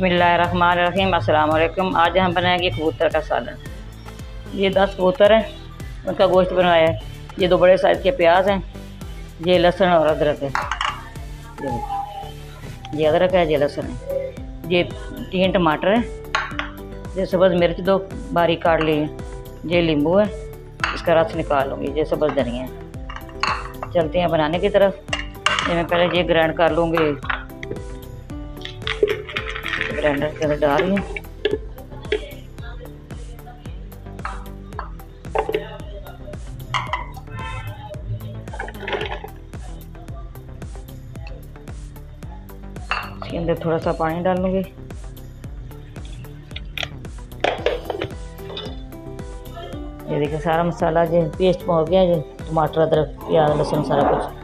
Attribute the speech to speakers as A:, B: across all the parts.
A: बिस्मिल्लाहिर्रहमानिर्रहीम। अस्सलाम वालेकुम। आज हम बनाएंगे कबूतर का सालन। ये 10 कबूतर हैं, उनका गोश्त बनवाया है। ये 2 बड़े साइज़ के प्याज हैं, ये लहसुन और अदरक है। ये अदरक है, ये लहसुन है। ये 3 टमाटर हैं, ये सब्ज़ मिर्च 2 बारीक काट ली है। ये नींबू है, इसका रस निकाल लूँगी। ये सब्ज़ धनिया है। चलते हैं बनाने की तरफ। ये मैं पहले ये ग्राइंड कर लूँगी, ग्राइंडर के अंदर डाल लूँ। इसके अंदर थोड़ा सा पानी डाल लूँगी। ये देखिए सारा मसाला जो पेस्ट हो गया, जो टमाटर अदरक प्याज लहसुन सारा कुछ।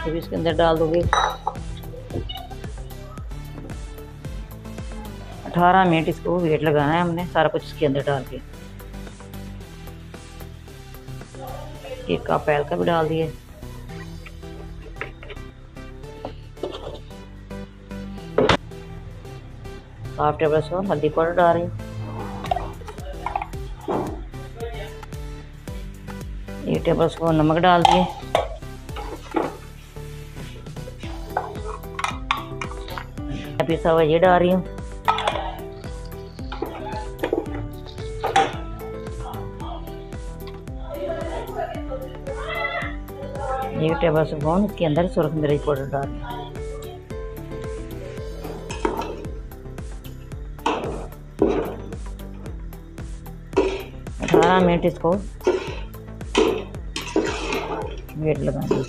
A: फिर इसके अंदर डाल दोगे। 18 मिनट इसको वेट लगाना है हमने, सारा कुछ इसके अंदर डाल के। 1 कप पैल का भी डाल दिए। हाफ टेबल स्पून हल्दी पाउडर डाल रही हूँ। 1 टेबल स्पून नमक डाल दिए। पिसा हुआ ये डाल रही हूँ। ये टेबल स्पून इसके अंदर सुरख मिर्च पाउडर डाल रही हूँ। 18 मिनट इसको वेट लगाएंगे।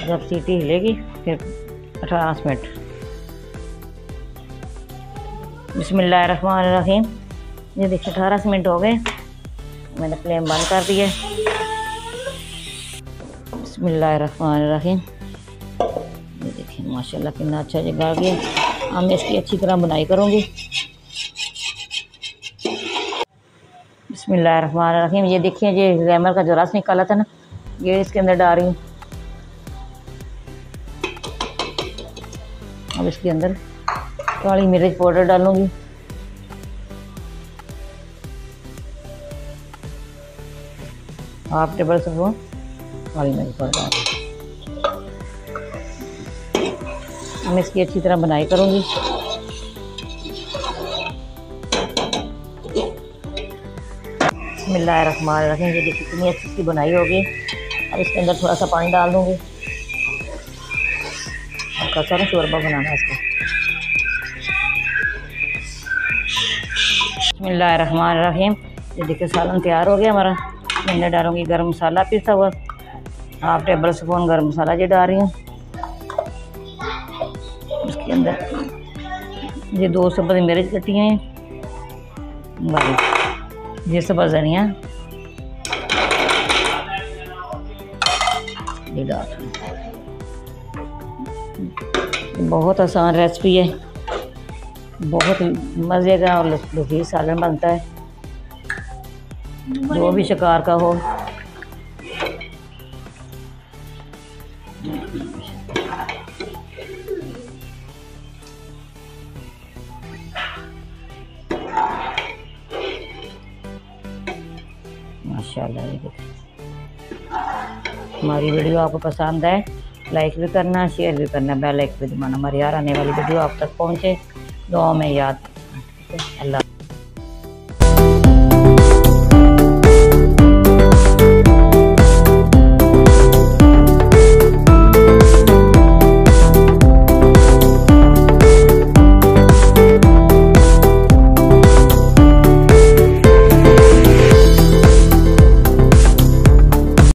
A: जब सीटी हिलेगी फिर 18 मिनट। बिस्मिल्लाहिर्रहमानिर्रहीम। ये देखिए 18 मिनट हो गए, मैंने फ्लेम बंद कर दिया। बिस्मिल्लाहिर्रहमानिर्रहीम। ये देखिए माशाल्लाह कितना अच्छा ये गल गया। अब मैं इसकी अच्छी तरह बुनाई करूँगी। बिस्मिल्लाहिर्रहमानिर्रहीम। ये देखिए ये लेमन का जो रस निकाला था ना, ये इसके अंदर डाल रही हूँ। अब इसके अंदर काली मिर्च पाउडर डालूंगी। हाफ टेबल स्पून काली मिर्च पाउडर डाल। मैं इसकी अच्छी तरह बुनाई करूंगी। बिस्मिल्लाहिर्रहमानिर्रहीम। ये देखिए कितनी अच्छी सी बुनाई होगी। अब इसके अंदर थोड़ा सा पानी डाल दूंगी। हल्का सा शोरबा बनाना है इसका। बिस्मिल्लाहिर्रहमानिर्रहीम। ये देखिए सालन तैयार हो गया हमारा। मैं डालूंगी गरम मसाला पिसा हुआ, हाफ टेबल स्पून गरम मसाला ये डाल रही हूँ। इसके अंदर ये 2 सब्ज़ मिर्च कटी हैं, ये सब्ज़ धनिया ये डाल। बहुत आसान रेसिपी है, बहुत मज़े का और लजीज सालन बनता है। जो भी शिकार का हो। माशाल्लाह। हमारी वीडियो आपको पसंद आए लाइक भी करना, शेयर भी करना, बेल आइकन भी दबाना। हमारी यार आने वाली वीडियो आप तक पहुँचे। दुआ में याद। अल्लाह।